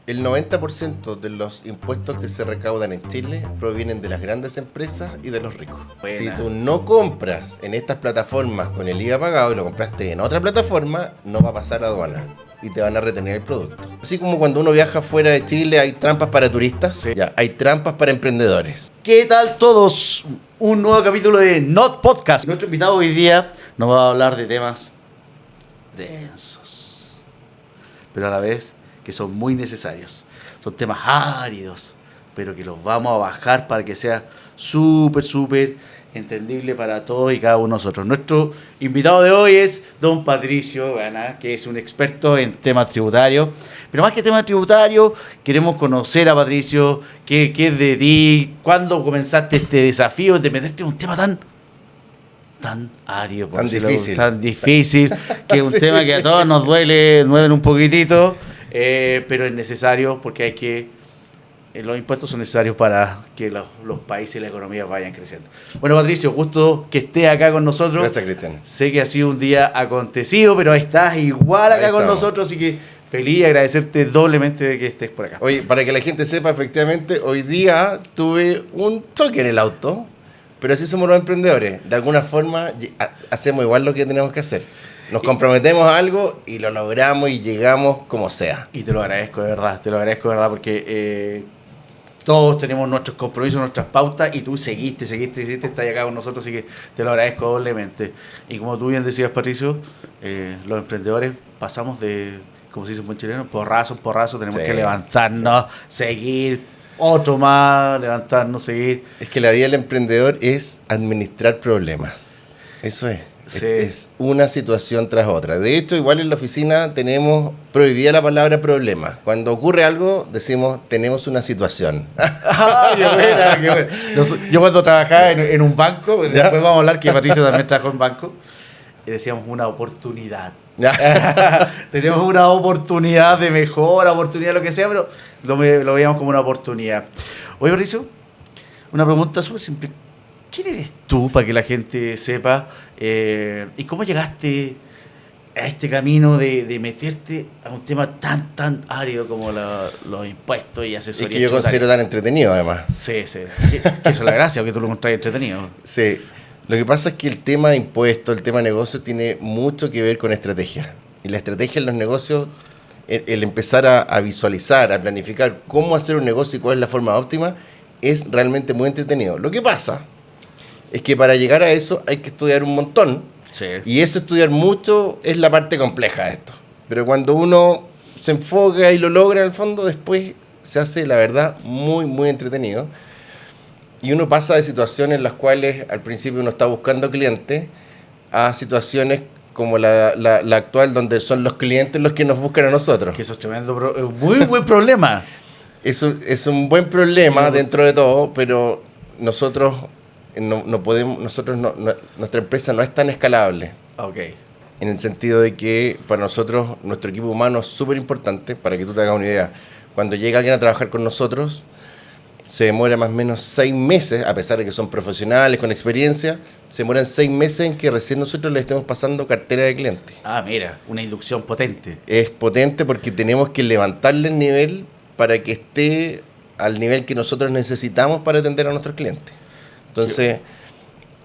El 90% de los impuestos que se recaudan en Chile provienen de las grandes empresas y de los ricos. Buena. Si tú no compras en estas plataformas con el IVA pagado y lo compraste en otra plataforma, no va a pasar aduana y te van a retener el producto. Así como cuando uno viaja fuera de Chile hay trampas para turistas, Sí. ya hay trampas para emprendedores. ¿Qué tal todos? Un nuevo capítulo de Not Podcast. Nuestro invitado hoy día nos va a hablar de temas densos, pero a la vez que son muy necesarios. Son temas áridos, pero que los vamos a bajar para que sea súper entendible para todos y cada uno de nosotros. Nuestro invitado de hoy es don Patricio Gana, que es un experto en temas tributarios. Pero más que temas tributarios, queremos conocer a Patricio, qué es de ti, cuándo comenzaste este desafío de meterte en un tema tan árido, por Tan decirlo, difícil. tan difícil, que es un Sí. tema que a todos nos duele un poquitito, pero es necesario porque hay que los impuestos son necesarios para que los países y la economía vayan creciendo. Bueno, Patricio, gusto que estés acá con nosotros. Gracias, Cristian. Sé que ha sido un día acontecido, pero estás igual acá Ahí con estamos. nosotros, así que feliz y agradecerte doblemente de que estés por acá. Oye, para que la gente sepa, efectivamente, hoy día tuve un choque en el auto, pero así somos los emprendedores. De alguna forma, hacemos igual lo que tenemos que hacer. Nos comprometemos a algo y lo logramos y llegamos como sea. Y te lo agradezco de verdad, porque todos tenemos nuestros compromisos, nuestras pautas, y tú seguiste, estás acá con nosotros, así que te lo agradezco doblemente. Y como tú bien decías, Patricio, los emprendedores pasamos de, como se dice en buen chileno, porrazo en porrazo, tenemos Sí, que levantarnos, seguir, otro más, levantarnos, seguir. Es que la vida del emprendedor es administrar problemas. Eso es. Sí. Es una situación tras otra. De hecho, igual en la oficina tenemos prohibida la palabra problema. Cuando ocurre algo, decimos, tenemos una situación. Ah, qué buena. Yo cuando trabajaba en un banco, ¿Ya? después vamos a hablar que Patricio también trabajó en banco, y decíamos una oportunidad. Tenemos una oportunidad de mejora, oportunidad, lo que sea, pero lo veíamos como una oportunidad. Oye, Patricio, una pregunta súper simple. ¿Quién eres tú para que la gente sepa? ¿Y cómo llegaste a este camino de meterte a un tema tan árido como los impuestos y Es asesoría que yo tributaria? considero tan entretenido, además. Sí. Que eso es la gracia, que tú lo encontrás entretenido. Sí. Lo que pasa es que el tema de impuestos, el tema de negocios, tiene mucho que ver con estrategia. Y la estrategia en los negocios, el empezar a visualizar, a planificar cómo hacer un negocio y cuál es la forma óptima, es realmente muy entretenido. Lo que pasa es que para llegar a eso hay que estudiar un montón. Sí. Y eso estudiar mucho es la parte compleja de esto. Pero cuando uno se enfoca y lo logra en el fondo, después se hace, la verdad, muy entretenido. Y uno pasa de situaciones en las cuales al principio uno está buscando clientes a situaciones como la actual, donde son los clientes los que nos buscan a nosotros. Que eso es tremendo, muy buen problema. Eso es un buen problema dentro de todo, pero nosotros no podemos, nuestra empresa no es tan escalable. Ok. En el sentido de que para nosotros nuestro equipo humano es súper importante. Para que tú te hagas una idea, cuando llega alguien a trabajar con nosotros se demora más o menos 6 meses, a pesar de que son profesionales con experiencia, se demoran 6 meses en que recién nosotros le estemos pasando cartera de clientes. Ah, mira, una inducción potente. Es potente porque tenemos que levantarle el nivel para que esté al nivel que nosotros necesitamos para atender a nuestros clientes. Entonces,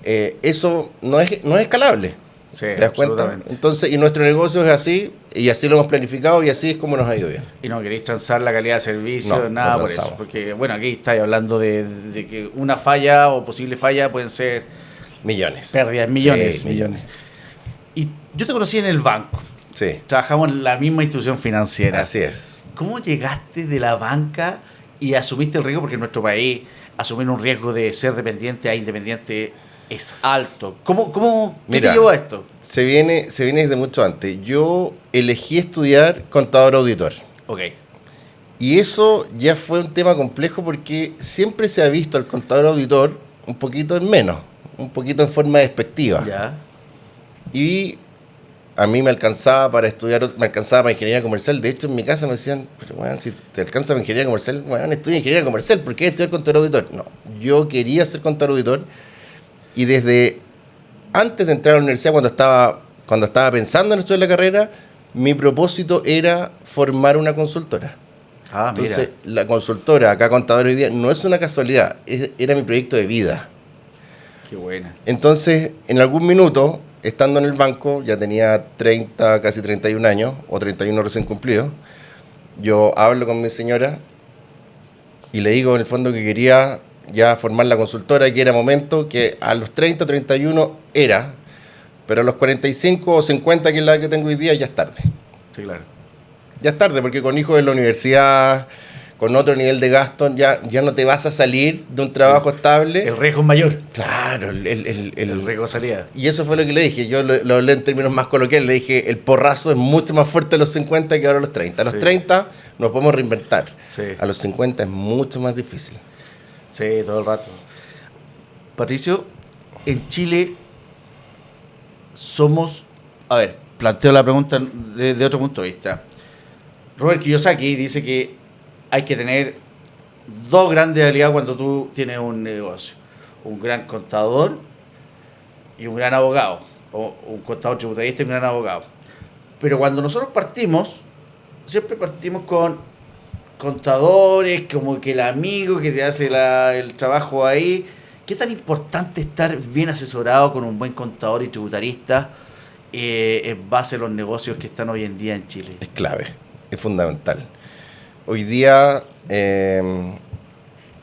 eso no es escalable. Sí, ¿Te das cuenta? absolutamente. Entonces, y nuestro negocio es así, y así lo hemos planificado, y así es como nos ha ido bien. Y no queréis transar la calidad de servicio, No, nada no por transamos. eso. Porque, bueno, aquí estáis hablando de que una falla o posible falla pueden ser Millones. pérdidas, millones. Sí, millones. Y yo te conocí en el banco. Sí, Trabajamos en la misma institución financiera. así es. ¿Cómo llegaste de la banca y asumiste el riesgo? Porque en nuestro país asumir un riesgo de ser dependiente a independiente es alto. ¿Qué Mira, te llevó a esto? Se viene desde mucho antes. Yo elegí estudiar contador auditor. Ok. Y eso ya fue un tema complejo porque siempre se ha visto al contador auditor un poquito en menos, un poquito en forma despectiva. Ya. Y a mí me alcanzaba para estudiar, me alcanzaba para ingeniería comercial. De hecho, en mi casa me decían, pero bueno, si te alcanza para ingeniería comercial, bueno, estudia ingeniería comercial, ¿por qué estudiar contador auditor? No, yo quería ser contador auditor y desde antes de entrar a la universidad, cuando estaba pensando en estudiar la carrera, mi propósito era formar una consultora. Ah, Entonces, mira. la consultora, acá Contador hoy día, no es una casualidad, era mi proyecto de vida. Qué buena. Entonces, en algún minuto, estando en el banco, ya tenía 30, casi 31 años, o 31 recién cumplidos, yo hablo con mi señora y le digo en el fondo que quería ya formar la consultora, que era momento, que a los 30, 31 era, pero a los 45 o 50, que es la que tengo hoy día, ya es tarde. Sí, claro. Ya es tarde, porque con hijos de la universidad, con otro nivel de gasto, ya no te vas a salir de un Sí. trabajo estable. El riesgo es mayor. Claro, El riesgo salida. y eso fue lo que le dije. Yo lo hablé en términos más coloquiales. Le dije, el porrazo es mucho más fuerte a los 50 que ahora a los 30. A los Sí. 30 nos podemos reinventar. Sí. A los 50 es mucho más difícil. Sí, todo el rato. Patricio, en Chile somos... A ver, planteo la pregunta de otro punto de vista. Robert Kiyosaki dice que hay que tener dos grandes habilidades cuando tú tienes un negocio. Un gran contador y un gran abogado. O un contador tributarista y un gran abogado. Pero cuando nosotros partimos, siempre partimos con contadores, como que el amigo que te hace el trabajo ahí. ¿Qué tan importante estar bien asesorado con un buen contador y tributarista en base a los negocios que están hoy en día en Chile? Es clave, es fundamental. Hoy día,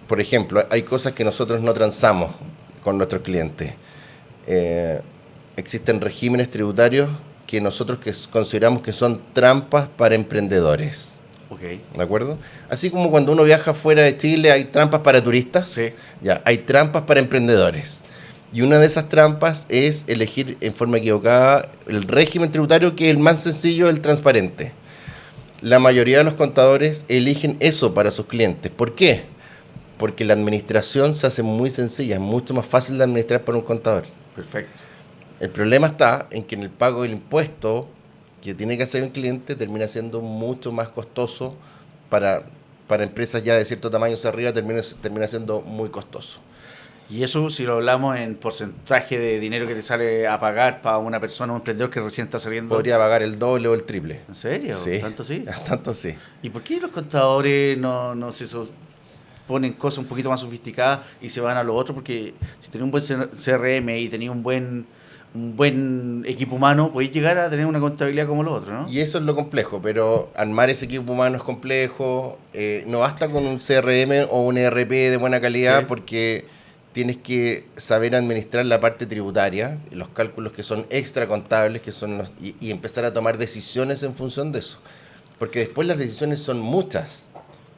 por ejemplo, hay cosas que nosotros no transamos con nuestros clientes. Eh, Existen regímenes tributarios que nosotros consideramos que son trampas para emprendedores. Ok. ¿De acuerdo? Así como cuando uno viaja fuera de Chile hay trampas para turistas, Sí. ya, hay trampas para emprendedores. Y una de esas trampas es elegir en forma equivocada el régimen tributario, que es el más sencillo, el transparente. La mayoría de los contadores eligen eso para sus clientes. ¿Por qué? Porque la administración se hace muy sencilla, es mucho más fácil de administrar para un contador. Perfecto. El problema está en que en el pago del impuesto que tiene que hacer el cliente termina siendo mucho más costoso para empresas ya de cierto tamaño hacia arriba, termina siendo muy costoso. Y eso, si lo hablamos en porcentaje de dinero que te sale a pagar para una persona, un emprendedor que recién está saliendo. Podría pagar el doble o el triple. ¿En serio? Sí. ¿Tanto sí? Tanto sí. ¿Y por qué los contadores no ponen cosas un poquito más sofisticadas y se van a lo otro? Porque si tenés un buen CRM y tenés un buen equipo humano, podéis llegar a tener una contabilidad como los otros, ¿no? Y eso es lo complejo, pero armar ese equipo humano es complejo. No basta con un CRM o un ERP de buena calidad, Sí. porque tienes que saber administrar la parte tributaria, los cálculos que son extra contables, y empezar a tomar decisiones en función de eso. Porque después las decisiones son muchas.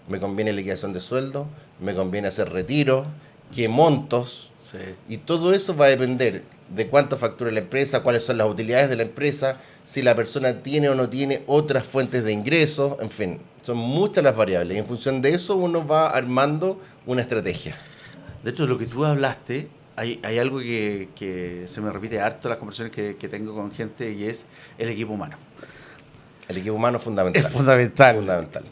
Me conviene liquidación de sueldo, me conviene hacer retiro, qué montos, Sí. y todo eso va a depender de cuánto factura la empresa, cuáles son las utilidades de la empresa, si la persona tiene o no tiene otras fuentes de ingresos, en fin, son muchas las variables. Y en función de eso uno va armando una estrategia. De hecho, de lo que tú hablaste, hay algo que se me repite harto en las conversaciones que tengo con gente, y es el equipo humano. El equipo humano es fundamental. Es fundamental. Fundamental.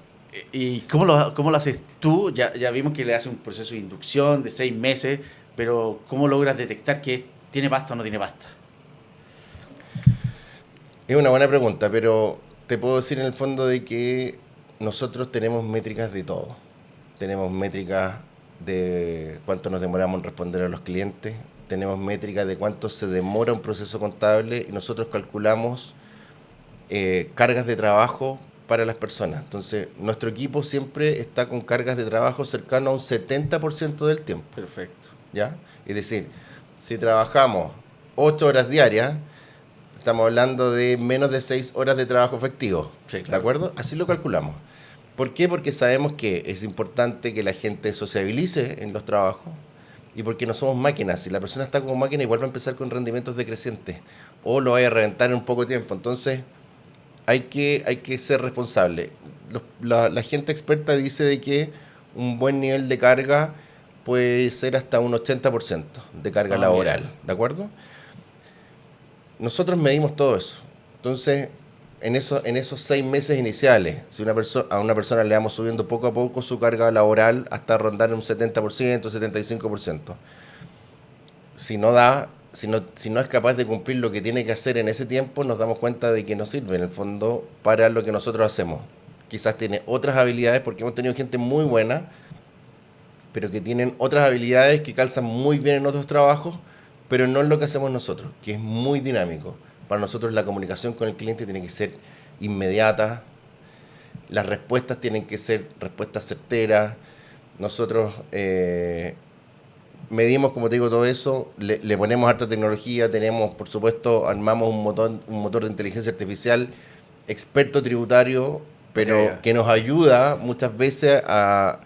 ¿Y cómo lo haces tú? Ya vimos que le haces un proceso de inducción de 6 meses, pero ¿cómo logras detectar que tiene pasta o no tiene pasta? Es una buena pregunta, pero te puedo decir en el fondo de que nosotros tenemos métricas de todo. Tenemos métricas de cuánto nos demoramos en responder a los clientes, tenemos métricas de cuánto se demora un proceso contable, y nosotros calculamos cargas de trabajo para las personas. Entonces, nuestro equipo siempre está con cargas de trabajo cercano a un 70% del tiempo. Perfecto. ¿Ya? Es decir, si trabajamos 8 horas diarias, estamos hablando de menos de 6 horas de trabajo efectivo. Sí, claro. ¿De acuerdo? Así lo calculamos. ¿Por qué? Porque sabemos que es importante que la gente sociabilice en los trabajos, y porque no somos máquinas. Si la persona está como máquina, igual va a empezar con rendimientos decrecientes o lo vaya a reventar en un poco tiempo. Entonces, hay que ser responsable. La gente experta dice de que un buen nivel de carga puede ser hasta un 80% de carga laboral. Bien. ¿De acuerdo? Nosotros medimos todo eso. Entonces, en esos 6 meses iniciales, si a una persona le vamos subiendo poco a poco su carga laboral hasta rondar un 70%, 75%. Si no es capaz de cumplir lo que tiene que hacer en ese tiempo, nos damos cuenta de que no sirve en el fondo para lo que nosotros hacemos. quizás tiene otras habilidades, porque hemos tenido gente muy buena, pero que tienen otras habilidades que calzan muy bien en otros trabajos, pero no en lo que hacemos nosotros, que es muy dinámico. Para nosotros la comunicación con el cliente tiene que ser inmediata, las respuestas tienen que ser respuestas certeras. Nosotros medimos, como te digo, todo eso, le ponemos harta tecnología, tenemos, por supuesto, armamos un motor de inteligencia artificial experto tributario, pero Ok. que nos ayuda muchas veces a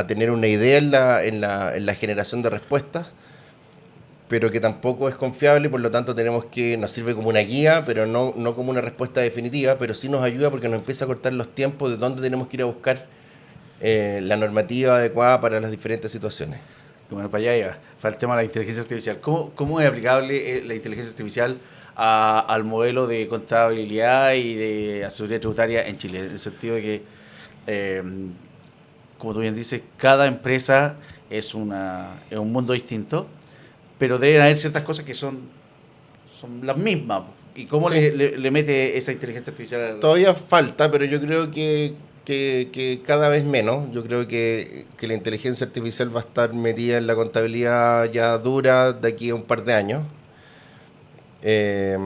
tener una idea en la generación de respuestas, pero que tampoco es confiable, por lo tanto nos sirve como una guía, pero no como una respuesta definitiva, pero sí nos ayuda porque nos empieza a cortar los tiempos de dónde tenemos que ir a buscar la normativa adecuada para las diferentes situaciones. Y bueno, para allá iba, para el tema de la inteligencia artificial. ¿Cómo es aplicable la inteligencia artificial al modelo de contabilidad y de asesoría tributaria en Chile? En el sentido de que, eh, como tú bien dices, cada empresa es un mundo distinto, pero deben haber ciertas cosas que son las mismas. ¿Y cómo Sí, le mete esa inteligencia artificial todavía falta, pero yo creo que cada vez menos. Yo creo que la inteligencia artificial va a estar metida en la contabilidad ya dura de aquí a un par de años. Eh,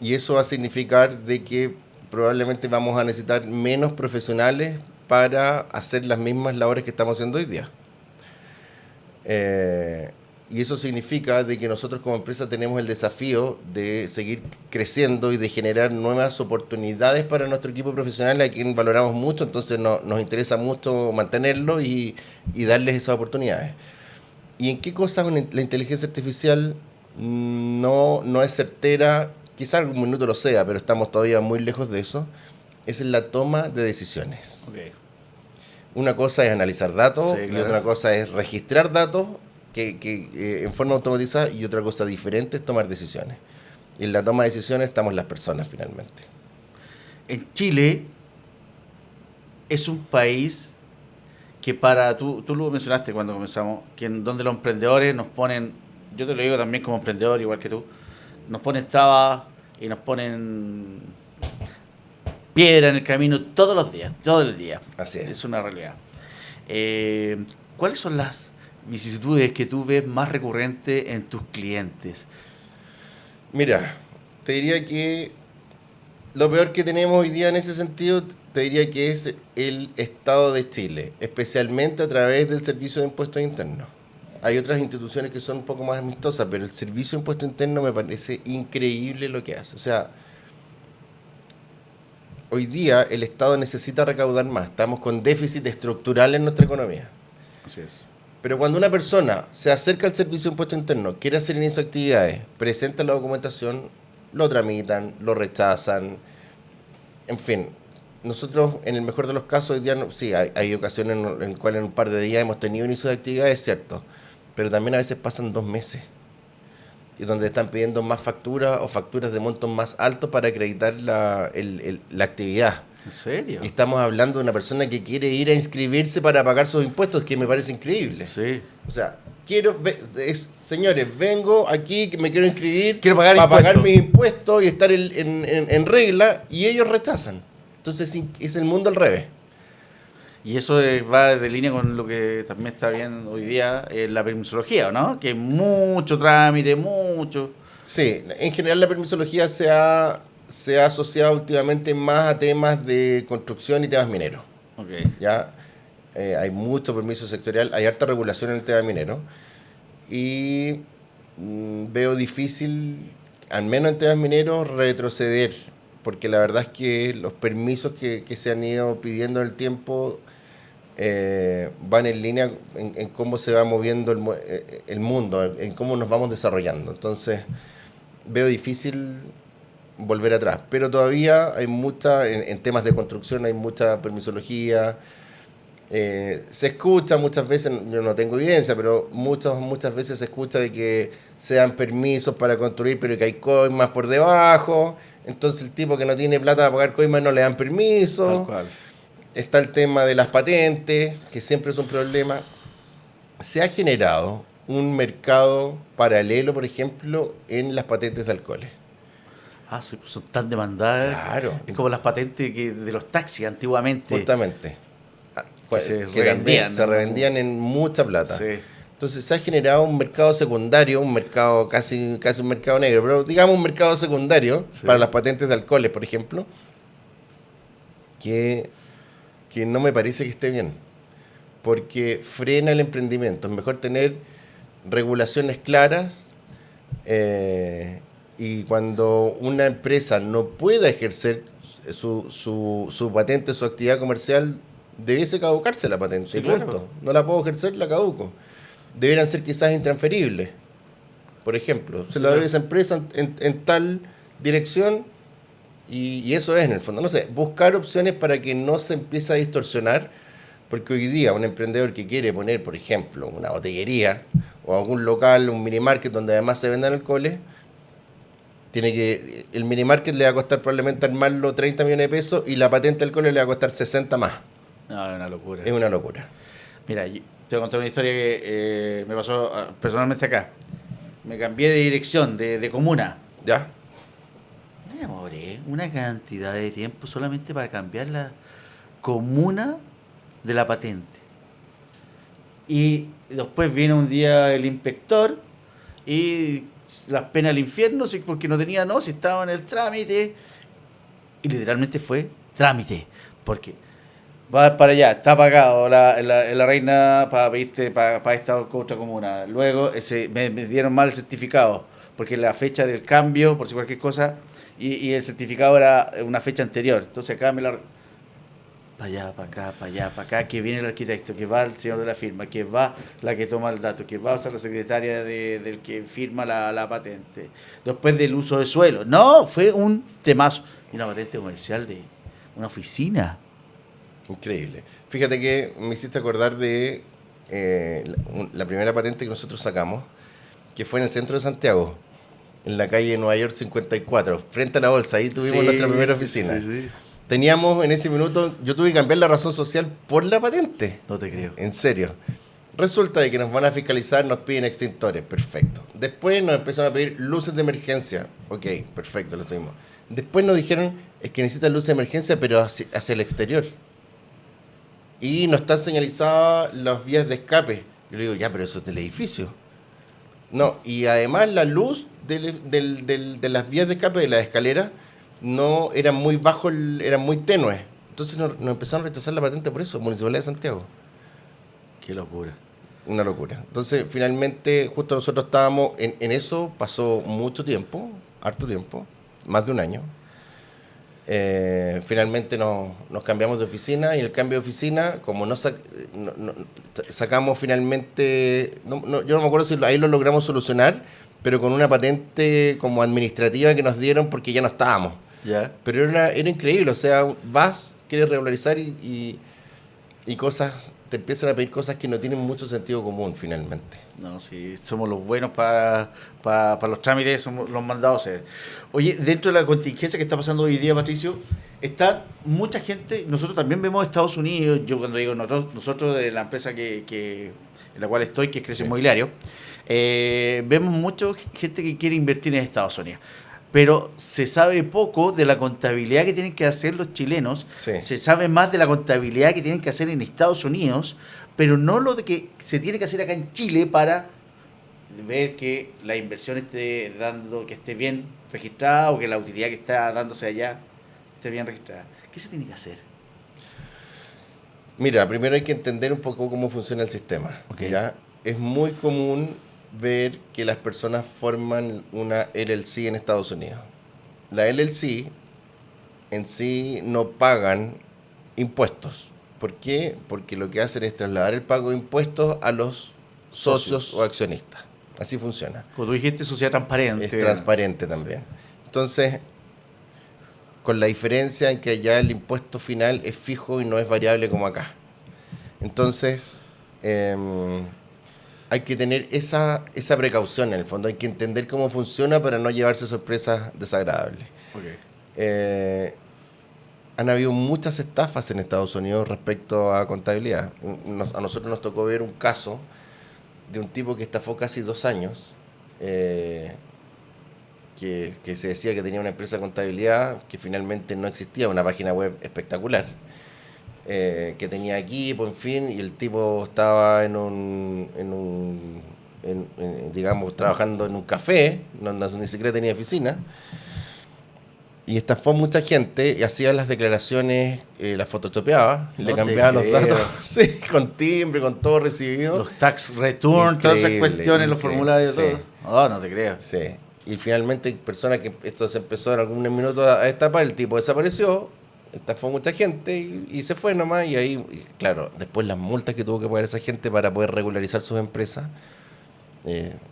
y eso va a significar de que probablemente vamos a necesitar menos profesionales para hacer las mismas labores que estamos haciendo hoy día. Eh, y eso significa de que nosotros como empresa tenemos el desafío de seguir creciendo y de generar nuevas oportunidades para nuestro equipo profesional, a quien valoramos mucho, entonces nos interesa mucho mantenerlo y darles esas oportunidades. ¿Y en qué cosas la inteligencia artificial no es certera? Quizás algún minuto lo sea, pero estamos todavía muy lejos de eso. Es en la toma de decisiones. Ok. Una cosa es analizar datos Sí, y claro. otra cosa es registrar datos en forma automatizada, y otra cosa diferente es tomar decisiones. Y en la toma de decisiones estamos las personas finalmente. En Chile es un país que tú lo mencionaste cuando comenzamos, que en donde los emprendedores nos ponen, yo te lo digo también como emprendedor, igual que tú, nos ponen trabas y nos ponen piedra en el camino todos los días, todo el día. Así es. Es una realidad. ¿Cuáles son las vicisitudes que tú ves más recurrentes en tus clientes? Mira, te diría que lo peor que tenemos hoy día en ese sentido, te diría que es el Estado de Chile, especialmente a través del Servicio de Impuestos Internos. Hay otras instituciones que son un poco más amistosas, pero el Servicio de Impuestos Internos me parece increíble lo que hace. O sea, hoy día el Estado necesita recaudar más. Estamos con déficit estructural en nuestra economía. Así es. Pero cuando una persona se acerca al Servicio de Impuestos Internos, quiere hacer inicio de actividades, presenta la documentación, lo tramitan, lo rechazan, en fin. Nosotros, en el mejor de los casos, hoy día sí, hay ocasiones en las cuales en un par de días hemos tenido inicio de actividades, es cierto, pero también a veces pasan 2 meses, y donde están pidiendo más facturas o facturas de montos más altos para acreditar la actividad. ¿En serio? Y estamos hablando de una persona que quiere ir a inscribirse para pagar sus impuestos, que me parece increíble. Sí. O sea, señores, vengo aquí, que me quiero inscribir Quiero pagar para pagar impuestos. mis impuestos y estar en regla, y ellos rechazan. Entonces es el mundo al revés. Y eso va de línea con lo que también está bien hoy día, la permisología, ¿no? Que hay mucho trámite, mucho. Sí, en general la permisología se ha asociado últimamente más a temas de construcción y temas mineros. Ok. ¿Ya? Hay mucho permiso sectorial, hay harta regulación en el tema minero, y veo difícil, al menos en temas mineros, retroceder, porque la verdad es que los permisos que se han ido pidiendo en el tiempo van en línea en cómo se va moviendo el mundo, en cómo nos vamos desarrollando. Entonces, veo difícil volver atrás, pero todavía hay en temas de construcción hay mucha permisología. Se escucha muchas veces, yo no tengo evidencia, pero muchas veces se escucha de que se dan permisos para construir, pero que hay coimas por debajo. Entonces el tipo que no tiene plata para pagar coimas no le dan Tal permiso. cual. Está el tema de las patentes, que siempre es un problema. Se ha generado un mercado paralelo, por ejemplo, en las patentes de alcoholes. Ah, sí, pues son tan demandadas. Claro. Es como las patentes de los taxis antiguamente. Justamente. Ah, Que se que también revendían, se ¿no? revendían en mucha plata. Sí. Entonces se ha generado un mercado secundario, un mercado casi un mercado negro, pero digamos un mercado secundario Sí. para las patentes de alcoholes, por ejemplo, que, que no me parece que esté bien, porque frena el emprendimiento. Es mejor tener regulaciones claras, y cuando una empresa no pueda ejercer su patente, su actividad comercial, debiese caducarse la patente, Sí, y punto. claro. No la puedo ejercer, la caduco. Deberían ser quizás intransferibles. Por ejemplo, se Sí, la debe claro. esa empresa en tal dirección, y eso es en el fondo. No sé, buscar opciones para que no se empiece a distorsionar, porque hoy día un emprendedor que quiere poner, por ejemplo, una botellería o algún local, un mini market donde además se vendan alcoholes, el mini market le va a costar probablemente armarlo 30 millones de pesos y la patente de alcoholes le va a costar 60 más. No, es una locura. Es una locura. Mira, te voy a contar una historia que me pasó personalmente acá. Me cambié de dirección, de comuna. ¿Ya? Me demoré una cantidad de tiempo solamente para cambiar la comuna de la patente. Y después vino un día el inspector y las penas del infierno, sí, porque no tenía, no, si estaba en el trámite. Y literalmente fue trámite. Porque va para allá, está pagado la reina para esta otra comuna. Luego me dieron mal el certificado, porque la fecha del cambio, por si cualquier cosa, y el certificado era una fecha anterior. Entonces acá para allá, para acá, para allá, para acá, que viene el arquitecto, que va el señor de la firma, que va la que toma el dato, que va a ser la secretaria del que firma la patente. Después del uso de suelo. No, fue un temazo. Y una patente comercial de una oficina. Increíble. Fíjate que me hiciste acordar de la primera patente que nosotros sacamos, que fue en el centro de Santiago, en la calle Nueva York 54, frente a la bolsa. Ahí tuvimos nuestra primera oficina. Sí. Teníamos en ese minuto, yo tuve que cambiar la razón social por la patente. No te creo. En serio. Resulta de que nos van a fiscalizar, nos piden extintores, perfecto. Después nos empezaron a pedir luces de emergencia. Ok, perfecto, lo tuvimos. Después nos dijeron, es que necesitan luces de emergencia, pero hacia el exterior. Y no están señalizadas las vías de escape. Yo le digo, ya, pero eso es del edificio. No, y además la luz de las vías de escape de las escaleras no eran muy bajo, eran muy tenues. Entonces nos empezaron a rechazar la patente por eso, Municipalidad de Santiago. Qué locura. Una locura. Entonces, finalmente, justo nosotros estábamos en eso, pasó mucho tiempo, harto tiempo, más de un año. Finalmente nos cambiamos de oficina, y el cambio de oficina, como sacamos finalmente, yo no me acuerdo si ahí lo logramos solucionar, pero con una patente como administrativa que nos dieron porque ya no estábamos. ¿Ya? Pero era increíble, o sea, vas, quieres regularizar y cosas, te empiezan a pedir cosas que no tienen mucho sentido común finalmente. No, sí, somos los buenos para los trámites, somos los mandados a hacer. Oye, dentro de la contingencia que está pasando hoy día, Patricio, está mucha gente, nosotros también vemos Estados Unidos, yo cuando digo nosotros de la empresa en la cual estoy, que es Crece Sí. Inmobiliario, vemos mucha gente que quiere invertir en Estados Unidos. Pero se sabe poco de la contabilidad que tienen que hacer los chilenos, Sí. se sabe más de la contabilidad que tienen que hacer en Estados Unidos, pero no lo de que se tiene que hacer acá en Chile para ver que la inversión esté dando, que esté bien registrada, o que la utilidad que está dándose allá esté bien registrada. ¿Qué se tiene que hacer? Mira, primero hay que entender un poco cómo funciona el sistema. Ok. ¿Ya? Es muy común ver que las personas forman una LLC en Estados Unidos. La LLC en sí no pagan impuestos. ¿Por qué? Porque lo que hacen es trasladar el pago de impuestos a los socios o accionistas. Así funciona. Como tú dijiste, sociedad transparente. Es transparente también. Entonces, con la diferencia en que allá el impuesto final es fijo y no es variable como acá. Entonces, hay que tener esa precaución en el fondo. Hay que entender cómo funciona para no llevarse sorpresas desagradables. Ok. Han habido muchas estafas en Estados Unidos respecto a contabilidad. A nosotros nos tocó ver un caso de un tipo que estafó casi 2 años, que se decía que tenía una empresa de contabilidad que finalmente no existía, una página web espectacular, que tenía equipo, en fin, y el tipo estaba digamos, trabajando en un café, no, ni siquiera tenía oficina, y estafó a mucha gente y hacía las declaraciones, las photoshopeaba, No le te cambiaba los creo. datos, sí, con timbre, con todo recibido. Los tax return, todas esas Increíble, cuestiones, los increíble, formularios, sí. todo. Oh, no te creo. Sí. Y finalmente, personas que esto se empezó en algún minuto a destapar, el tipo desapareció, estafó a mucha gente y se fue nomás. Y ahí, claro, después las multas que tuvo que pagar esa gente para poder regularizar sus empresas.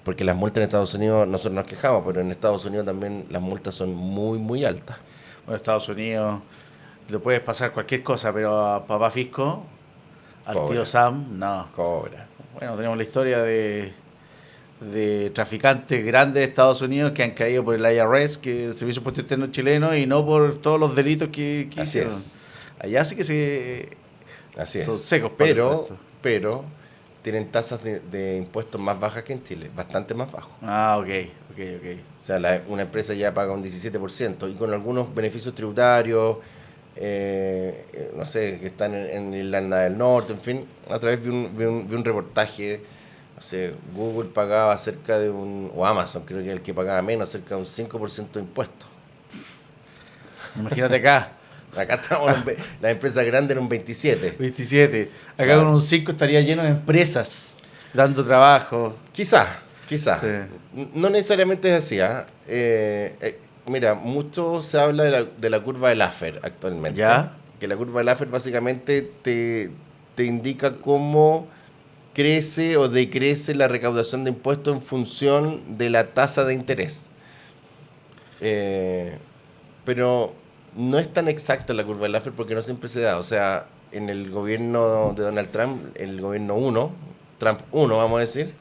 Porque las multas en Estados Unidos, nosotros nos quejamos, pero en Estados Unidos también las multas son muy, muy altas. Bueno, Estados Unidos, le puedes pasar cualquier cosa, pero a papá Fisco, al Cobra. tío Sam, no. Cobra. Bueno, tenemos la historia de traficantes grandes de Estados Unidos que han caído por el IRS, que es el Servicio de Impuesto Interno chileno, y no por todos los delitos que Así hicieron. es. Allá sí que Así son es. secos para el impuesto. Pero tienen tasas de impuestos más bajas que en Chile, bastante más bajos. Ah, ok. O sea, una empresa ya paga un 17% y con algunos beneficios tributarios, no sé, que están en Irlanda del Norte, en fin. Otra vez vi un reportaje, no sé, Google pagaba cerca de o Amazon, creo que el que pagaba menos, cerca de un 5% de impuestos. Imagínate acá, Acá estamos, las empresas grandes en un 27%. 27. Acá Claro. con un 5 estaría lleno de empresas, dando trabajo. Quizás. Sí. No necesariamente es así. Mira, mucho se habla de la curva de Laffer actualmente. ¿Ya? Que la curva de Laffer básicamente te indica cómo crece o decrece la recaudación de impuestos en función de la tasa de interés. Pero no es tan exacta la curva de Laffer porque no siempre se da. O sea, en el gobierno de Donald Trump, el gobierno 1, Trump 1, vamos a decir,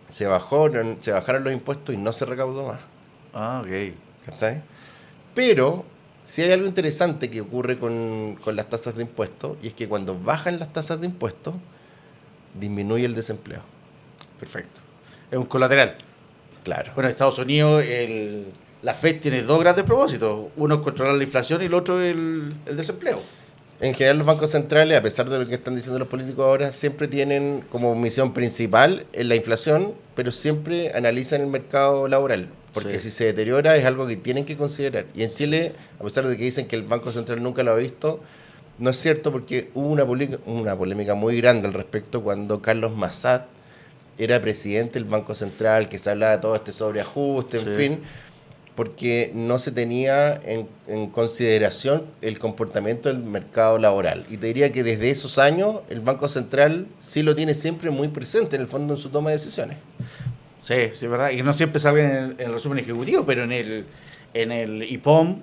se bajaron los impuestos y no se recaudó más. Ah, ok. ¿Cachai? Pero si hay algo interesante que ocurre con las tasas de impuestos, y es que cuando bajan las tasas de impuestos, disminuye el desempleo. Perfecto. Es un colateral. Claro. Bueno, en Estados Unidos la FED tiene dos grandes propósitos. Uno es controlar la inflación y el otro el desempleo. En general los bancos centrales, a pesar de lo que están diciendo los políticos ahora, siempre tienen como misión principal la inflación, pero siempre analizan el mercado laboral. Porque Sí. si se deteriora es algo que tienen que considerar. Y en Chile, a pesar de que dicen que el Banco Central nunca lo ha visto, no es cierto porque hubo una polémica muy grande al respecto cuando Carlos Massad era presidente del Banco Central, que se hablaba de todo este sobreajuste, en Sí. fin, porque no se tenía en consideración el comportamiento del mercado laboral. Y te diría que desde esos años el Banco Central sí lo tiene siempre muy presente en el fondo en su toma de decisiones. Sí, sí, es verdad. Y no siempre sale en el resumen ejecutivo, pero en el IPOM,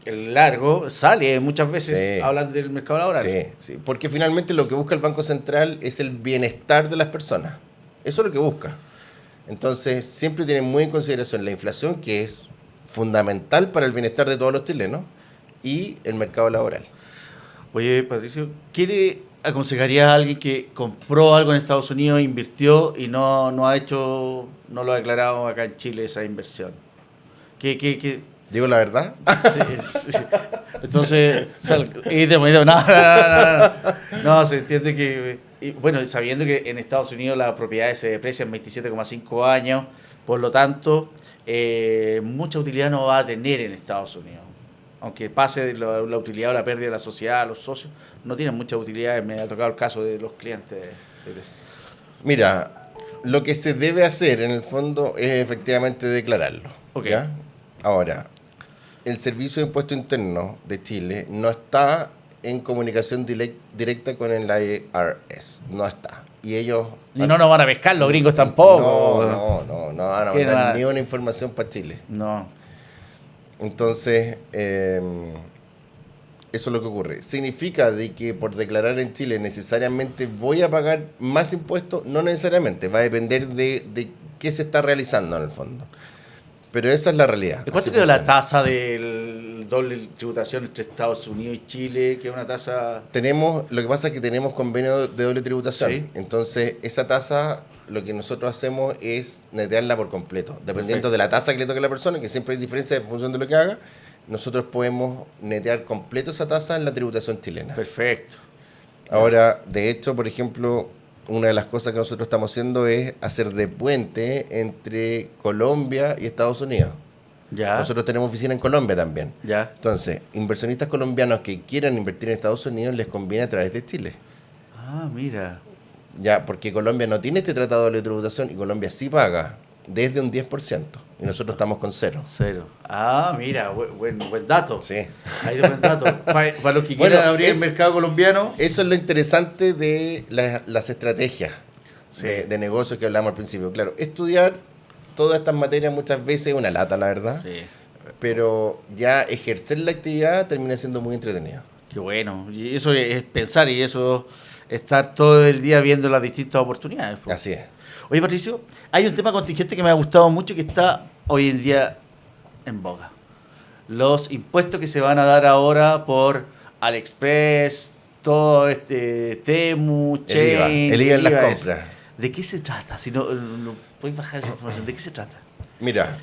el largo, sale muchas veces, Sí. hablan del mercado laboral. Sí, sí, porque finalmente lo que busca el Banco Central es el bienestar de las personas. Eso es lo que busca. Entonces, siempre tienen muy en consideración la inflación, que es fundamental para el bienestar de todos los chilenos, y el mercado laboral. Oye, Patricio, ¿qué le aconsejarías a alguien que compró algo en Estados Unidos, invirtió y no lo ha declarado acá en Chile esa inversión? ¿Qué? ¿Digo la verdad? Sí, sí. Entonces, no, se entiende que, y bueno, sabiendo que en Estados Unidos las propiedades se deprecian 27,5 años, por lo tanto, mucha utilidad no va a tener en Estados Unidos. Aunque pase la utilidad o la pérdida de la sociedad, los socios, no tienen mucha utilidad. Me ha tocado el caso de los clientes de Tesla. Mira, lo que se debe hacer en el fondo es efectivamente declararlo. Ok. ¿Ya? Ahora, el Servicio de Impuesto Interno de Chile no está en comunicación directa con el IRS. No está. Y ellos... Y no nos van a pescar, los gringos tampoco. No van a ¿Qué mandar van a- ni una información para Chile. No. Entonces, eso es lo que ocurre. ¿Significa de que por declarar en Chile necesariamente voy a pagar más impuestos? No necesariamente, va a depender de qué se está realizando en el fondo. Pero esa es la realidad. ¿Y cuánto Así quedó la funciona. tasa de el doble tributación entre Estados Unidos y Chile, que es una tasa... Lo que pasa es que tenemos convenio de doble tributación. Sí. Entonces, esa tasa, lo que nosotros hacemos es netearla por completo. Dependiendo Perfecto. de la tasa que le toque a la persona, que siempre hay diferencia en función de lo que haga, nosotros podemos netear completo esa tasa en la tributación chilena. Perfecto. Ahora, de hecho, por ejemplo, una de las cosas que nosotros estamos haciendo es hacer de puente entre Colombia y Estados Unidos. Ya. Nosotros tenemos oficina en Colombia también. Ya. Entonces, inversionistas colombianos que quieran invertir en Estados Unidos les conviene a través de Chile. Ah, mira. Ya, porque Colombia no tiene este tratado de doble tributación y Colombia sí paga desde un 10%. Y nosotros estamos con cero. Cero. Ah, mira, buen dato. Sí. Ahí de buen dato. Para los que Bueno, quieran abrir el mercado colombiano. Eso es lo interesante de las estrategias Sí. de negocios que hablamos al principio. Claro, estudiar todas estas materias muchas veces es una lata, la verdad. Sí. Pero ya ejercer la actividad termina siendo muy entretenido. Qué bueno. Y eso es pensar y eso estar todo el día viendo las distintas oportunidades. Po. Así es. Oye, Patricio, hay un tema contingente que me ha gustado mucho que está hoy en día en boga. Los impuestos que se van a dar ahora por AliExpress, todo Temu, Chain, El IVA en las es. compras. ¿De qué se trata? Si no puedes bajar esa información, ¿de qué se trata? Mira,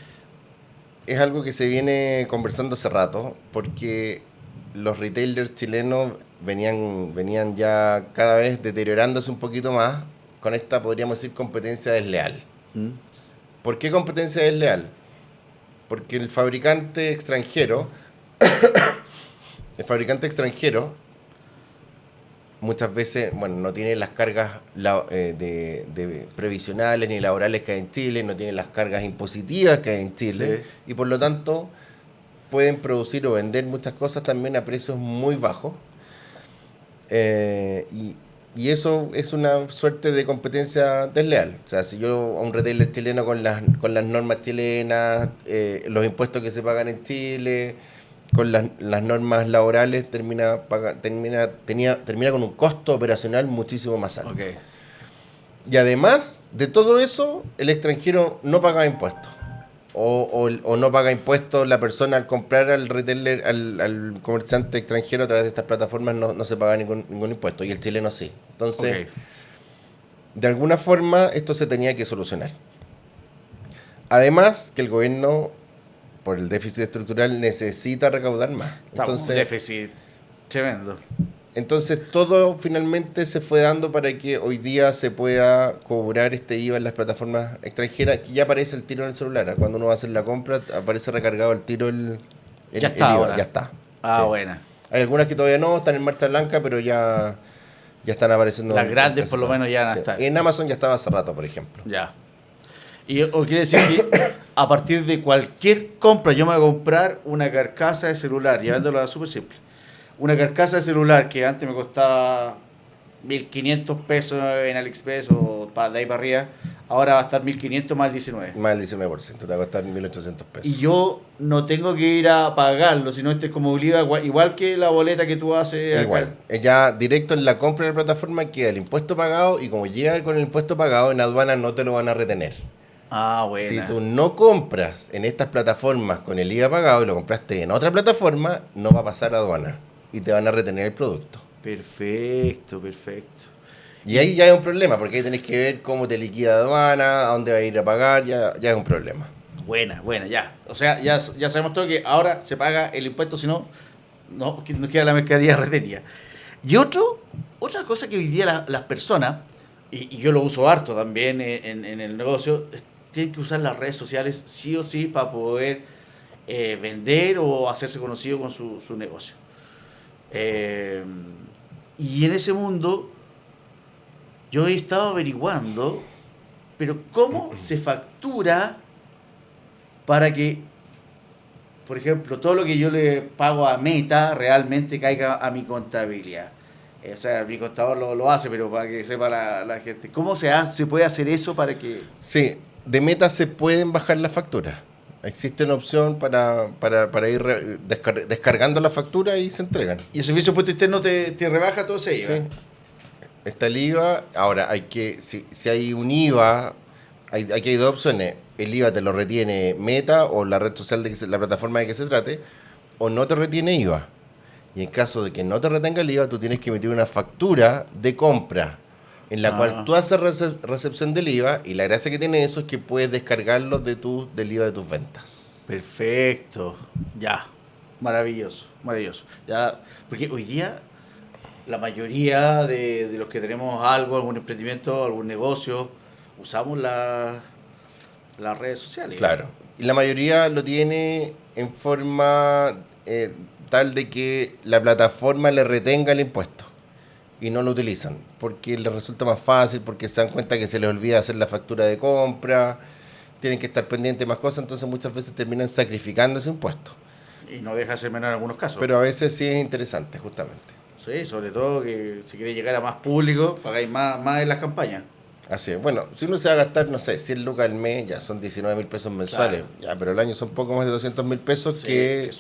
es algo que se viene conversando hace rato porque los retailers chilenos venían ya cada vez deteriorándose un poquito más con esta, podríamos decir, competencia desleal. ¿Mm? ¿Por qué competencia desleal? Porque el fabricante extranjero muchas veces, bueno, no tiene las cargas de previsionales ni laborales que hay en Chile, no tiene las cargas impositivas que hay en Chile, Sí. y por lo tanto pueden producir o vender muchas cosas también a precios muy bajos. Y eso es una suerte de competencia desleal. O sea, si yo a un retailer chileno con las normas chilenas, los impuestos que se pagan en Chile, con las normas laborales, termina con un costo operacional muchísimo más alto. Ok. Y además de todo eso, el extranjero no paga impuestos. O no paga impuestos la persona al comprar al retailer, al comerciante extranjero a través de estas plataformas no se paga ningún impuesto. Y el chileno sí. Entonces, Ok. de alguna forma, esto se tenía que solucionar. Además, que el gobierno, por el déficit estructural, necesita recaudar más. Está un déficit tremendo. Entonces todo finalmente se fue dando para que hoy día se pueda cobrar este IVA en las plataformas extranjeras, que ya aparece el tiro en el celular. Cuando uno va a hacer la compra, aparece recargado el tiro Ya está IVA. ahora. Ya está. Ah, Sí. buena. Hay algunas que todavía no, están en marcha blanca, pero ya están apareciendo. Las grandes casi por lo todas. menos ya van a Sí. estar. En Amazon ya estaba hace rato, por ejemplo. Ya. Y o quiere decir que a partir de cualquier compra, yo me voy a comprar una carcasa de celular, llevándolo a súper simple. Una carcasa de celular que antes me costaba 1.500 pesos en AliExpress o de ahí para arriba, ahora va a estar 1.500 más el 19. Más del 19%, te va a costar 1.800 pesos. Y yo no tengo que ir a pagarlo, sino este es como un IVA, igual que la boleta que tú haces acá. Igual, ya directo en la compra de la plataforma queda el impuesto pagado y como llega con el impuesto pagado, en aduana no te lo van a retener. Ah, bueno. Si tú no compras en estas plataformas con el IVA pagado y lo compraste en otra plataforma, no va a pasar a aduana y te van a retener el producto. Perfecto, perfecto. Y ahí ya es un problema, porque ahí tenés que ver cómo te liquida aduana, a dónde va a ir a pagar, ya es un problema. Buena, ya. O sea, ya sabemos todo que ahora se paga el impuesto, si no, no queda la mercadería retenida. Y otra cosa que hoy día las personas, y yo lo uso harto también en el negocio, tienen que usar las redes sociales sí o sí para poder vender o hacerse conocido con su negocio. Y en ese mundo yo he estado averiguando, pero ¿cómo se factura para que, por ejemplo, todo lo que yo le pago a Meta realmente caiga a mi contabilidad? O sea, mi contador lo hace, pero para que sepa la gente. ¿Cómo se puede hacer eso para que...? Sí, de Meta se pueden bajar las facturas. Existe una opción para ir descargando la factura y se entregan. ¿Y el servicio de impuesto interno te rebaja todo ese IVA? Sí. Está el IVA. Ahora, si hay un IVA, aquí hay dos opciones. El IVA te lo retiene Meta o la red social, la plataforma de que se trate, o no te retiene IVA. Y en caso de que no te retenga el IVA, tú tienes que emitir una factura de compra en la cual tú haces recepción del IVA, y la gracia que tiene eso es que puedes descargarlo del IVA de tus ventas. Perfecto. Ya. Maravilloso, maravilloso. Ya, porque hoy día la mayoría de los que tenemos algo, algún emprendimiento, algún negocio, usamos las redes sociales. Claro. Y la mayoría lo tiene en forma tal de que la plataforma le retenga el impuesto y no lo utilizan porque les resulta más fácil, porque se dan cuenta que se les olvida hacer la factura de compra, tienen que estar pendientes de más cosas, entonces muchas veces terminan sacrificando ese impuesto. Y no deja de ser menor en algunos casos. Pero a veces sí es interesante, justamente. Sí, sobre todo que si queréis llegar a más público, pagáis más en las campañas. Así es. Bueno, si uno se va a gastar, no sé, 100 lucas al mes, ya son 19.000 pesos mensuales. Claro. Ya, pero el año son poco más de 200.000 pesos Sí,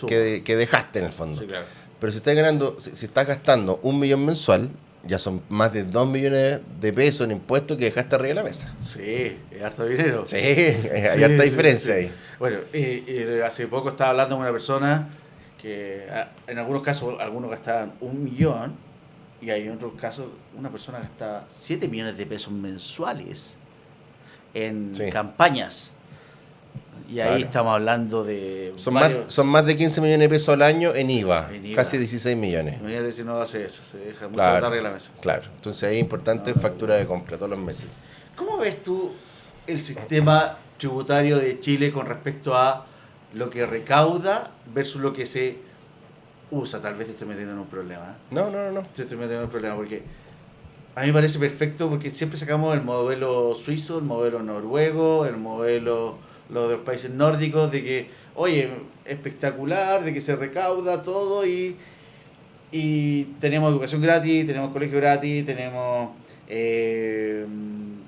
que dejaste en el fondo. Sí, claro. Pero si estás ganando, si estás gastando 1.000.000 mensual, ya son más de 2 millones de pesos en impuestos que dejaste arriba de la mesa. Sí, es harto dinero. Sí, hay Sí, harta sí, diferencia sí. ahí. Bueno, hace poco estaba hablando con una persona que en algunos casos algunos gastaban 1 millón y hay en otros casos una persona gastaba 7 millones de pesos mensuales en Sí. campañas. Y ahí Claro. estamos hablando de Son más de 15 millones de pesos al año en IVA, En IVA. casi 16 millones. Imagínate si no hace eso, se deja mucho Claro, arriba de la mesa. claro. Entonces ahí es importante factura de compra todos los meses. ¿Cómo ves tú el sistema tributario de Chile con respecto a lo que recauda versus lo que se usa? Tal vez te estoy metiendo en un problema. No. Te estoy metiendo en un problema porque a mí me parece perfecto porque siempre sacamos el modelo suizo, el modelo noruego, el modelo los de los países nórdicos, de que, oye, espectacular, de que se recauda todo y tenemos educación gratis, tenemos colegio gratis, tenemos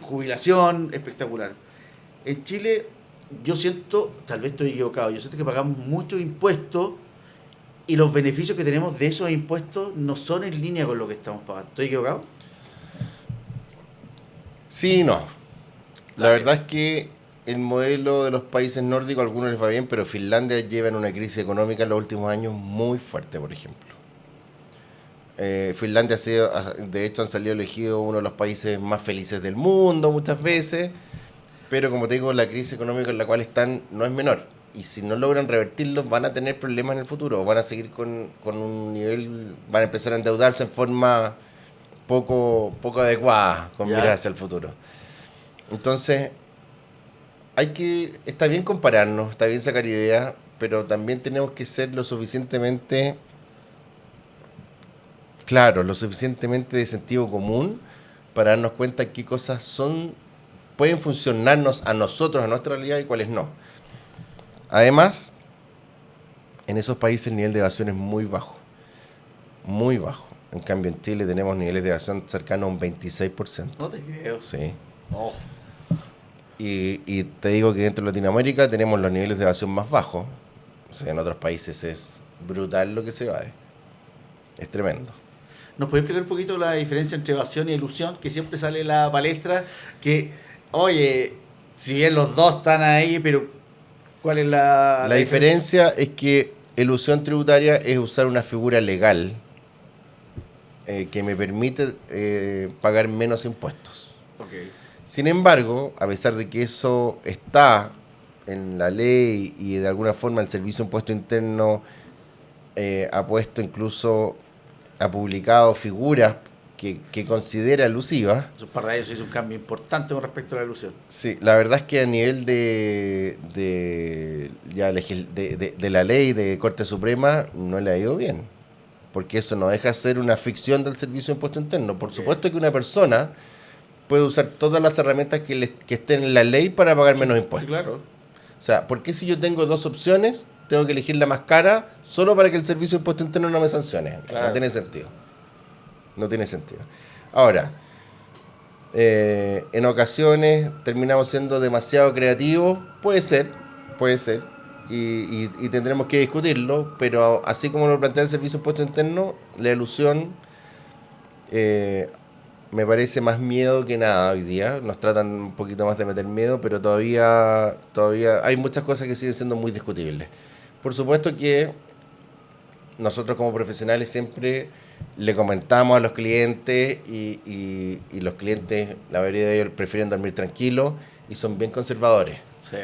jubilación, espectacular. En Chile, yo siento, tal vez estoy equivocado, yo siento que pagamos muchos impuestos y los beneficios que tenemos de esos impuestos no son en línea con lo que estamos pagando. ¿Estoy equivocado? Sí y no. La Dale. verdad es que el modelo de los países nórdicos, a algunos les va bien, pero Finlandia lleva en una crisis económica en los últimos años muy fuerte, por ejemplo. Finlandia ha sido, de hecho, han salido elegidos uno de los países más felices del mundo muchas veces, pero como te digo, la crisis económica en la cual están no es menor. Y si no logran revertirlo, van a tener problemas en el futuro, o van a seguir con un nivel, van a empezar a endeudarse en forma poco adecuada con Ya. mirar hacia el futuro. Entonces, está bien compararnos, está bien sacar ideas, pero también tenemos que ser lo suficientemente claros, lo suficientemente de sentido común para darnos cuenta qué cosas pueden funcionarnos a nosotros, a nuestra realidad, y cuáles no. Además, en esos países el nivel de evasión es muy bajo, muy bajo. En cambio, en Chile tenemos niveles de evasión cercanos a un 26%. No te creo. Sí. Oh. Y te digo que dentro de Latinoamérica tenemos los niveles de evasión más bajos. O sea, en otros países es brutal lo que se va. Es tremendo. ¿Nos puede explicar un poquito la diferencia entre evasión y elusión? Que siempre sale en la palestra que, oye, si bien los dos están ahí, pero ¿cuál es La diferencia es que elusión tributaria es usar una figura legal que me permite pagar menos impuestos. Okay. Sin embargo, a pesar de que eso está en la ley y de alguna forma el Servicio de Impuesto Interno ha publicado figuras que considera elusivas. Hace un par de años se hizo un cambio importante con respecto a la elusión. Sí, la verdad es que a nivel de la ley de Corte Suprema no le ha ido bien, porque eso no deja de ser una ficción del Servicio de Impuesto Interno. Por supuesto que una persona puede usar todas las herramientas que estén en la ley para pagar menos impuestos. Sí, claro. O sea, ¿por qué si yo tengo dos opciones, tengo que elegir la más cara solo para que el Servicio de Impuesto Interno no me sancione? Claro. No tiene sentido. No tiene sentido. Ahora, en ocasiones terminamos siendo demasiado creativos. Puede ser. Y tendremos que discutirlo, pero así como lo plantea el Servicio de Impuesto Interno, la elusión me parece más miedo que nada hoy día. Nos tratan un poquito más de meter miedo, pero todavía hay muchas cosas que siguen siendo muy discutibles. Por supuesto que nosotros como profesionales siempre le comentamos a los clientes y los clientes, la mayoría de ellos prefieren dormir tranquilos y son bien conservadores. Sí,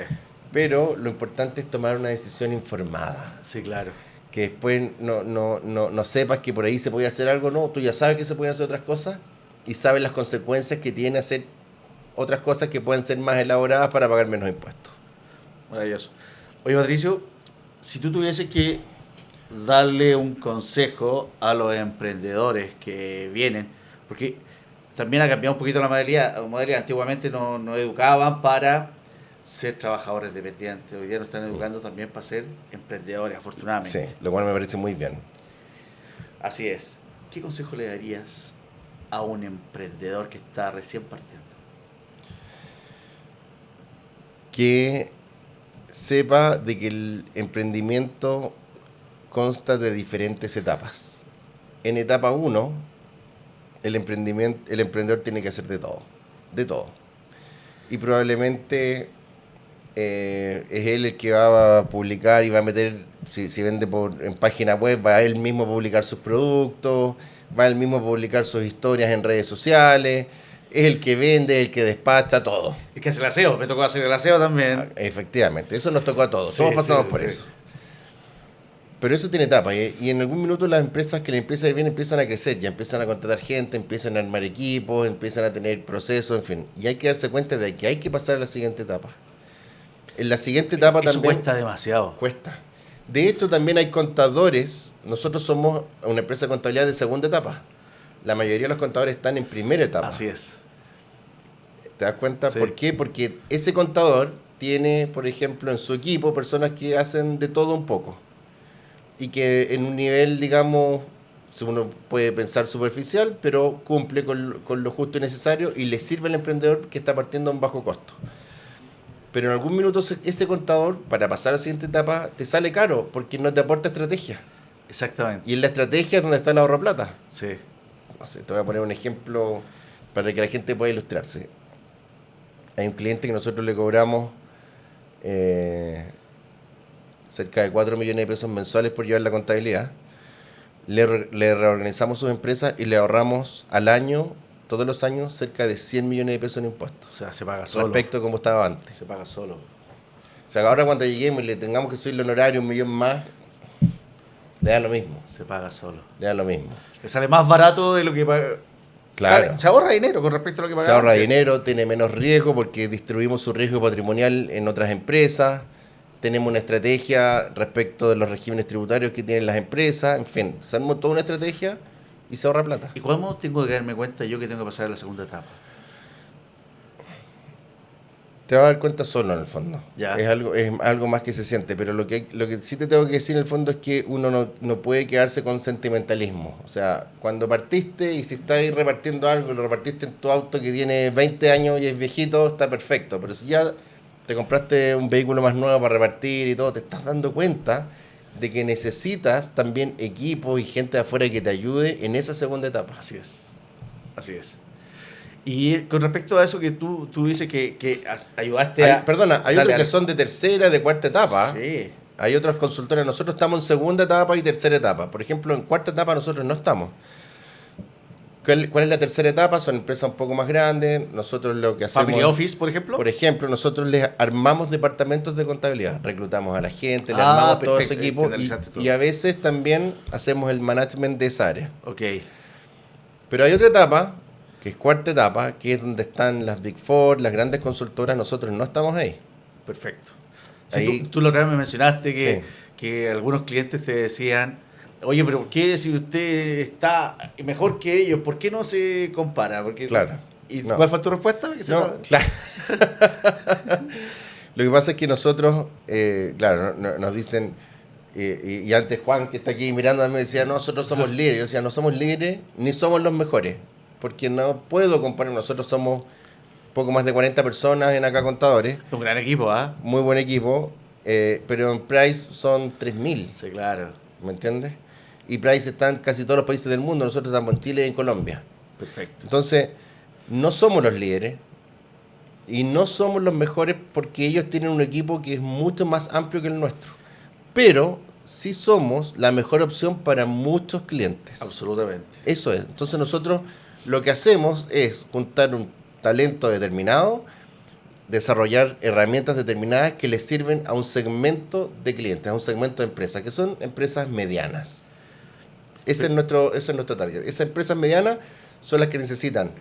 Pero lo importante es tomar una decisión informada. sí, claro. Que después no sepas que por ahí se puede hacer algo, no, tú ya sabes que se pueden hacer otras cosas y sabes las consecuencias que tiene hacer otras cosas que pueden ser más elaboradas para pagar menos impuestos. Maravilloso. Oye, Patricio, si tú tuvieses que darle un consejo a los emprendedores que vienen, porque también ha cambiado un poquito la modalidad. Antiguamente nos educaban para ser trabajadores dependientes, hoy día nos están educando también para ser emprendedores, afortunadamente. Sí, lo cual me parece muy bien. Así es. ¿Qué consejo le darías a un emprendedor que está recién partiendo? Que sepa de que el emprendimiento consta de diferentes etapas. En etapa 1, el emprendedor tiene que hacer de todo. Y probablemente es él el que va a publicar y va a meter, si vende en página web, va él mismo a publicar sus productos, va él mismo a publicar sus historias en redes sociales, es el que vende, el que despacha, todo. Es que hace el aseo, me tocó hacer el aseo también. Efectivamente, eso nos tocó a todos, Sí, todos pasamos sí, por sí. eso. Pero eso tiene etapas y en algún minuto las empresas que le empiezan a ir bien empiezan a crecer, ya empiezan a contratar gente, empiezan a armar equipos, empiezan a tener procesos, en fin. Y hay que darse cuenta de que hay que pasar a la siguiente etapa. En la siguiente etapa Eso también cuesta demasiado. cuesta. De hecho, también hay contadores. Nosotros somos una empresa de contabilidad de segunda etapa. La mayoría de los contadores están en primera etapa. Así es. ¿Te das cuenta? Sí. ¿Por qué? Porque ese contador tiene, por ejemplo, en su equipo personas que hacen de todo un poco. Y que en un nivel, digamos, uno puede pensar superficial, pero cumple con lo justo y necesario y le sirve al emprendedor que está partiendo a un bajo costo. Pero en algún minuto ese contador, para pasar a la siguiente etapa, te sale caro porque no te aporta estrategia. Exactamente. Y en la estrategia es donde está el ahorro plata. Sí. No sé, te voy a poner un ejemplo para que la gente pueda ilustrarse. Hay un cliente que nosotros le cobramos cerca de 4 millones de pesos mensuales por llevar la contabilidad. Le reorganizamos sus empresas y le ahorramos al año, todos los años, cerca de 100 millones de pesos en impuestos. O sea, se paga solo. Respecto a como estaba antes. Se paga solo. O sea, ahora cuando lleguemos y le tengamos que subir el honorario 1 millón más, le da lo mismo. Se paga solo. Le da lo mismo. Le sale más barato de lo que paga. Claro. Se ahorra dinero con respecto a lo que paga. Se ahorra dinero, tiene menos riesgo porque distribuimos su riesgo patrimonial en otras empresas. Tenemos una estrategia respecto de los regímenes tributarios que tienen las empresas. En fin, se armó toda una estrategia y se ahorra plata. ¿Y cómo tengo que darme cuenta yo que tengo que pasar a la segunda etapa? Te vas a dar cuenta solo en el fondo. Ya. Es algo más que se siente. Pero lo que sí te tengo que decir en el fondo es que uno no puede quedarse con sentimentalismo. O sea, cuando partiste y si estás ahí repartiendo algo y lo repartiste en tu auto que tiene 20 años y es viejito, está perfecto. Pero si ya te compraste un vehículo más nuevo para repartir y todo, te estás dando cuenta de que necesitas también equipos y gente de afuera que te ayude en esa segunda etapa. Así es. Así es. Y con respecto a eso que tú dices que ayudaste a... Perdona, hay Dale, otros que dale. son de tercera, de cuarta etapa. Sí. Hay otros consultores. Nosotros estamos en segunda etapa y tercera etapa. Por ejemplo, en cuarta etapa nosotros no estamos. ¿Cuál es la tercera etapa? Son empresas un poco más grandes. Nosotros lo que hacemos... Family Office, por ejemplo. Por ejemplo, nosotros les armamos departamentos de contabilidad. Reclutamos a la gente, le Ah, armamos todo ese perfecto, equipo. internalizaste todo. Y a veces también hacemos el management de esa área. Ok. Pero hay otra etapa, que es cuarta etapa, que es donde están las Big Four, las grandes consultoras. Nosotros no estamos ahí. Perfecto. Sí, Ahí- tú la otra vez me mencionaste Sí. que algunos clientes te decían, oye, pero ¿por qué si usted está mejor que ellos, por qué no se compara? Porque, Claro. ¿Y No. cuál fue tu respuesta? Que se No, llama- claro. Lo que pasa es que nosotros, claro, nos dicen, y antes Juan, que está aquí mirando, me decía, no, nosotros somos líderes. Yo decía, no somos líderes ni somos los mejores, porque no puedo comparar. Nosotros somos poco más de 40 personas en acá contadores, Un gran equipo, ¿ah? muy buen equipo, pero en Price son 3.000, Sí, claro. ¿me entiendes? Y Price está en casi todos los países del mundo, nosotros estamos en Chile y en Colombia. Perfecto. Entonces, no somos los líderes y no somos los mejores porque ellos tienen un equipo que es mucho más amplio que el nuestro. Pero sí somos la mejor opción para muchos clientes. Absolutamente. Eso es. Entonces nosotros lo que hacemos es juntar un talento determinado, desarrollar herramientas determinadas que les sirven a un segmento de clientes, a un segmento de empresas, que son empresas medianas. Ese es nuestro target. Esas empresas medianas son las que necesitan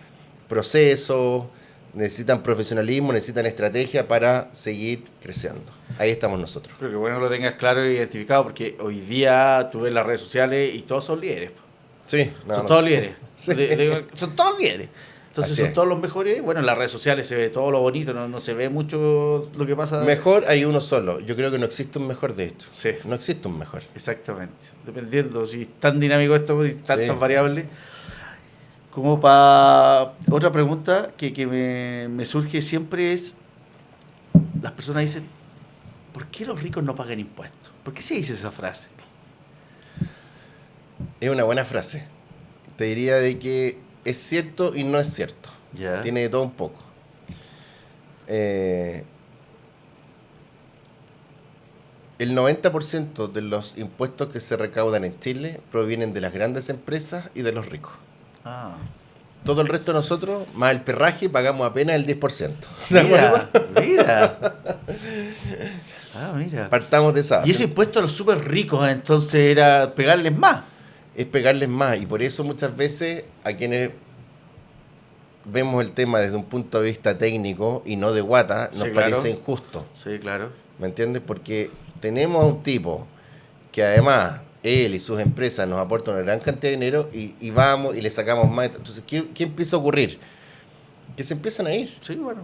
procesos, necesitan profesionalismo, necesitan estrategia para seguir creciendo. Ahí estamos nosotros. Pero que bueno que lo tengas claro y identificado, porque hoy día tú ves las redes sociales y todos son líderes. Sí, Son todos líderes. Sí. Son todos líderes. Entonces Así son es. todos los mejores. Bueno, en las redes sociales se ve todo lo bonito, no se ve mucho lo que pasa. Mejor hay uno solo. Yo creo que no existe un mejor de esto. Sí. No existe un mejor. Exactamente. Dependiendo si es tan dinámico esto y tantas Sí. variables. Como para otra pregunta que me surge siempre es, las personas dicen, ¿por qué los ricos no pagan impuestos? ¿Por qué se dice esa frase? Es una buena frase. Te diría de que es cierto y no es cierto. Ya. Tiene de todo un poco. El 90% de los impuestos que se recaudan en Chile provienen de las grandes empresas y de los ricos. Ah. Todo el resto de nosotros, más el perraje, pagamos apenas el 10%. ¿De acuerdo? Mira. Ah, mira. Partamos de esa base. Y ese impuesto a los súper ricos, entonces era pegarles más. Es pegarles más. Y por eso muchas veces a quienes vemos el tema desde un punto de vista técnico y no de guata, nos Sí, claro. parece injusto. Sí, claro. ¿Me entiendes? Porque tenemos a un tipo que además él y sus empresas nos aportan una gran cantidad de dinero y vamos y le sacamos más. Entonces, ¿qué empieza a ocurrir? Que se empiezan a ir. Sí, bueno.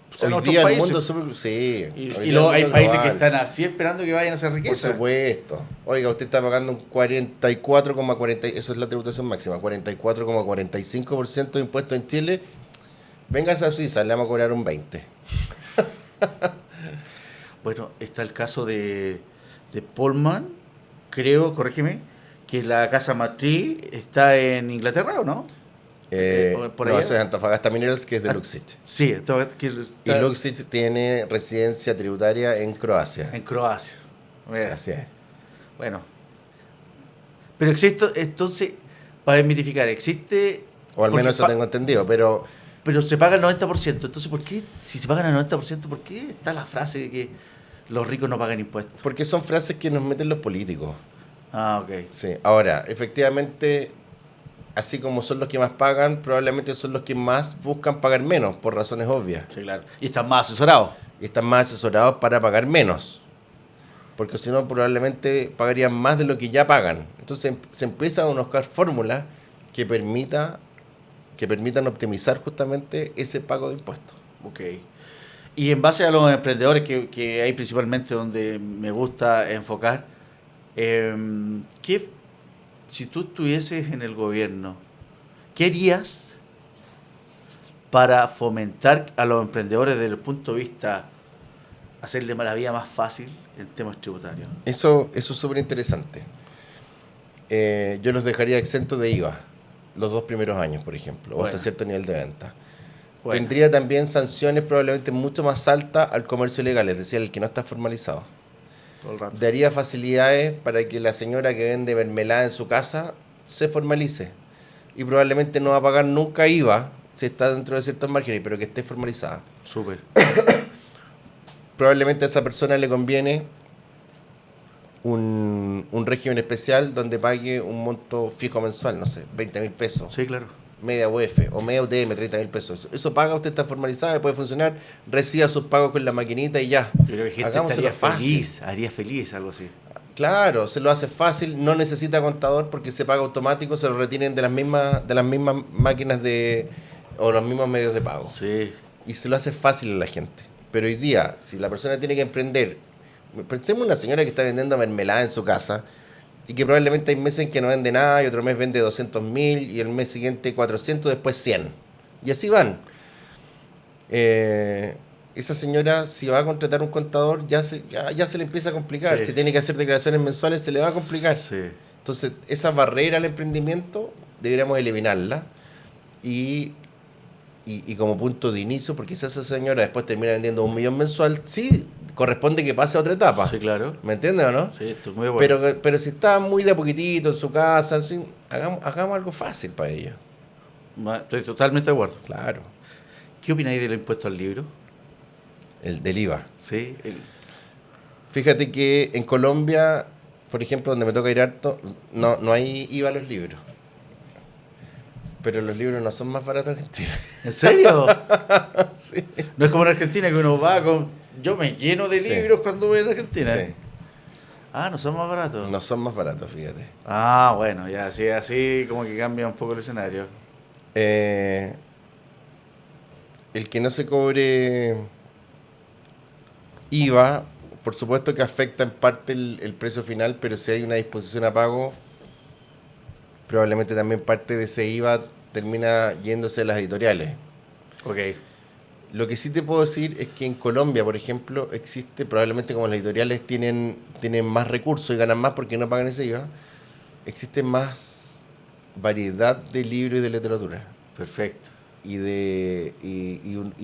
O sea, en Hoy otros día el países. mundo es súper... Sí. Y hoy día luego el hay mundo países que global. están así esperando que vayan a hacer Por riqueza. supuesto. Oiga, usted está pagando un 44,40, eso es la tributación máxima, 44,45% de impuestos en Chile. Véngase a Suiza, le vamos a cobrar un 20%. Bueno, está el caso de Polman, creo, corrígeme, que la casa matriz está en Inglaterra, ¿o no? ¿Por No, allá? eso es Antofagasta Minerals, que es de Luxich. Sí, que Y está Luxich tiene residencia tributaria en Croacia. en Croacia. Mira, Así es. bueno. Pero existe, entonces, para desmitificar, existe... O al porque menos eso tengo entendido, pero Pero se paga el 90%. Entonces, ¿por qué, si se pagan el 90%, por qué está la frase de que los ricos no pagan impuestos? porque son frases que nos meten los políticos. Ah, ok. Sí. Ahora, efectivamente, así como son los que más pagan, probablemente son los que más buscan pagar menos, por razones obvias. Sí, claro. Y están más asesorados. Y están más asesorados para pagar menos. Porque si no, probablemente pagarían más de lo que ya pagan. Entonces se empiezan a buscar fórmulas que permitan optimizar justamente ese pago de impuestos. Ok. Y en base a los emprendedores que hay principalmente donde me gusta enfocar, si tú estuvieses en el gobierno, ¿qué harías para fomentar a los emprendedores desde el punto de vista hacerle la vida más fácil en temas tributarios? Eso es súper interesante. Yo los dejaría exentos de IVA los 2 primeros años, por ejemplo, o Bueno. hasta cierto nivel de venta. Bueno, Tendría también sanciones probablemente mucho más altas al comercio ilegal, es decir, el que no está formalizado. todo el rato. Daría facilidades para que la señora que vende mermelada en su casa se formalice. Y probablemente no va a pagar nunca IVA si está dentro de ciertos márgenes, pero que esté formalizada. Súper. Probablemente a esa persona le conviene un régimen especial donde pague un monto fijo mensual, no sé, 20.000 pesos, Sí, claro. media UF o media UTM, 30.000 pesos. Eso paga, usted está formalizado, puede funcionar, reciba sus pagos con la maquinita y ya. Yo creo que gente Hagámoselo estaría fácil. feliz, haría feliz algo así. Claro, se lo hace fácil, no necesita contador porque se paga automático, se lo retienen de las mismas máquinas o los mismos medios de pago. Sí. Y se lo hace fácil a la gente. Pero hoy día, si la persona tiene que emprender, pensemos en una señora que está vendiendo mermelada en su casa y que probablemente hay meses en que no vende nada y otro mes vende 200.000 y el mes siguiente 400, después 100. Y así van. Esa señora, si va a contratar un contador, ya se le empieza a complicar. Sí. Si tiene que hacer declaraciones mensuales, se le va a complicar. Sí. Entonces, esa barrera al emprendimiento deberíamos eliminarla y como punto de inicio, porque si esa señora después termina vendiendo 1 millón mensual, sí corresponde que pase a otra etapa. Sí, claro. ¿Me entiendes o no? Sí, esto es muy bueno. Pero si está muy de a poquitito en su casa, así, hagamos algo fácil para ellos. Estoy totalmente de acuerdo. Claro. ¿Qué opináis del impuesto al libro? El del IVA. Sí, Fíjate que en Colombia, por ejemplo, donde me toca ir harto, no hay IVA a los libros. Pero los libros no son más baratos que en Chile. ¿En serio? Sí. No es como en Argentina que uno va con... Yo me lleno de Sí. libros cuando voy a Argentina. Sí. Ah, no son más baratos. No son más baratos, fíjate. Ah, bueno, ya así como que cambia un poco el escenario. El que no se cobre IVA, por supuesto que afecta en parte el precio final, pero si hay una disposición a pago, probablemente también parte de ese IVA termina yéndose a las editoriales. Ok. Lo que sí te puedo decir es que en Colombia, por ejemplo, existe, probablemente como las editoriales tienen más recursos y ganan más porque no pagan ese IVA, existe más variedad de libros y de literatura. Perfecto. Y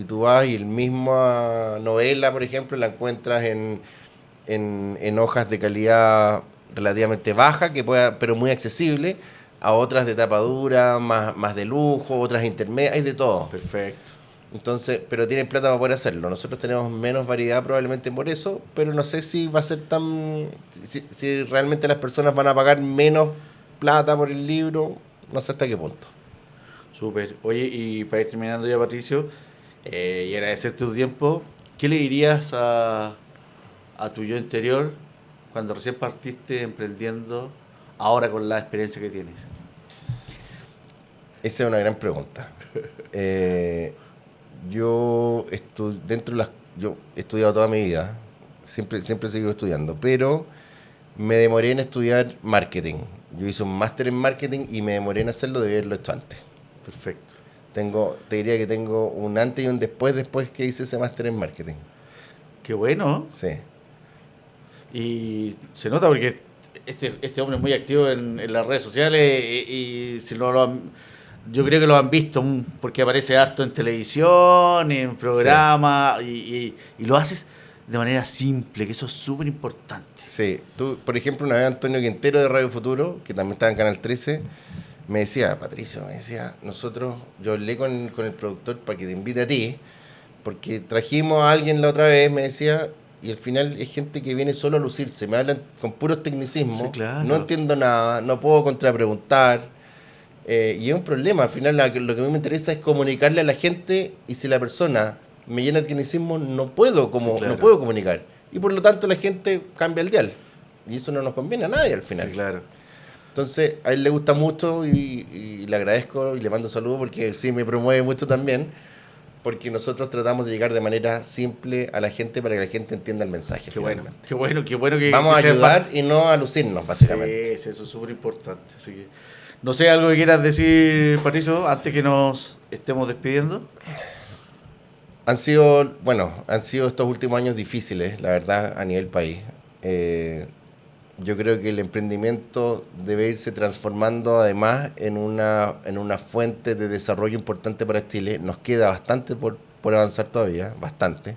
tú vas y el misma novela, por ejemplo, la encuentras en hojas de calidad relativamente baja, pero muy accesible, a otras de tapa dura, más de lujo, otras intermedias, hay de todo. Perfecto. Entonces, pero tienen plata para poder hacerlo. Nosotros tenemos menos variedad probablemente por eso, pero no sé si va a ser si realmente las personas van a pagar menos plata por el libro, no sé hasta qué punto. Súper. Oye, y para ir terminando ya, Patricio, y agradecerte tu tiempo, ¿qué le dirías a tu yo interior cuando recién partiste emprendiendo, ahora con la experiencia que tienes? Esa es una gran pregunta. Yo he estudiado toda mi vida, siempre he seguido estudiando, pero me demoré en estudiar marketing. Yo hice un máster en marketing y me demoré en hacerlo de haberlo hecho antes. Perfecto. Te diría que tengo un antes y un después que hice ese máster en marketing. Qué bueno. Sí. Y se nota porque este hombre es muy activo en las redes sociales y si no yo creo que lo han visto porque aparece harto en televisión, en programas y lo haces de manera simple, que eso es súper importante. Sí. Tú, por ejemplo, una vez Antonio Quintero de Radio Futuro, que también estaba en Canal 13, me decía, Patricio, yo hablé con el productor para que te invite a ti, porque trajimos a alguien la otra vez, me decía, y al final es gente que viene solo a lucirse, me hablan con puros tecnicismos, Sí, claro. no entiendo nada, no puedo contrapreguntar, y es un problema, al final lo que a mí me interesa es comunicarle a la gente, y si la persona me llena de tecnicismo, no puedo comunicar, y por lo tanto la gente cambia el dial, y eso no nos conviene a nadie al final. Sí, claro. Entonces, a él le gusta mucho y le agradezco y le mando saludos porque sí me promueve mucho también, porque nosotros tratamos de llegar de manera simple a la gente para que la gente entienda el mensaje. Qué bueno, finalmente. qué bueno que Vamos a sea ayudar parte. y no a lucirnos, básicamente. Sí, eso es súper importante. Así que, no sé, algo que quieras decir, Patricio, antes que nos estemos despidiendo. Han sido estos últimos años difíciles, la verdad, a nivel país. Yo creo que el emprendimiento debe irse transformando además en una fuente de desarrollo importante para Chile. Nos queda bastante por avanzar todavía, bastante.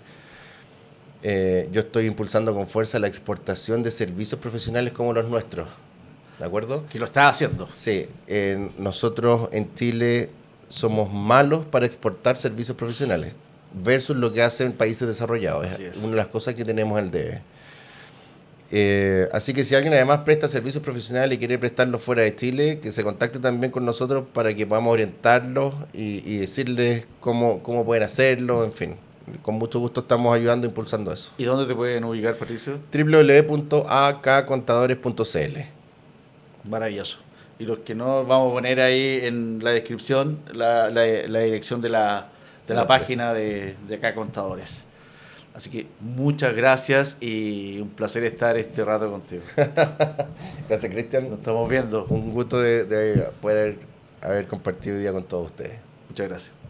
Yo estoy impulsando con fuerza la exportación de servicios profesionales como los nuestros, ¿de acuerdo? Que lo estás haciendo. Sí, nosotros en Chile somos malos para exportar servicios profesionales versus lo que hacen países desarrollados. Es una de las cosas que tenemos al debe. Así que si alguien además presta servicios profesionales y quiere prestarlos fuera de Chile, que se contacte también con nosotros para que podamos orientarlos y decirles cómo pueden hacerlo, en fin. Con mucho gusto estamos ayudando e impulsando eso. ¿Y dónde te pueden ubicar, Patricio? www.akcontadores.cl. Maravilloso. Y los que no, vamos a poner ahí en la descripción la dirección de la página de Acá Contadores. Así que muchas gracias y un placer estar este rato contigo. Gracias, Cristian. Nos estamos viendo. Un gusto de poder haber compartido el día con todos ustedes. Muchas gracias.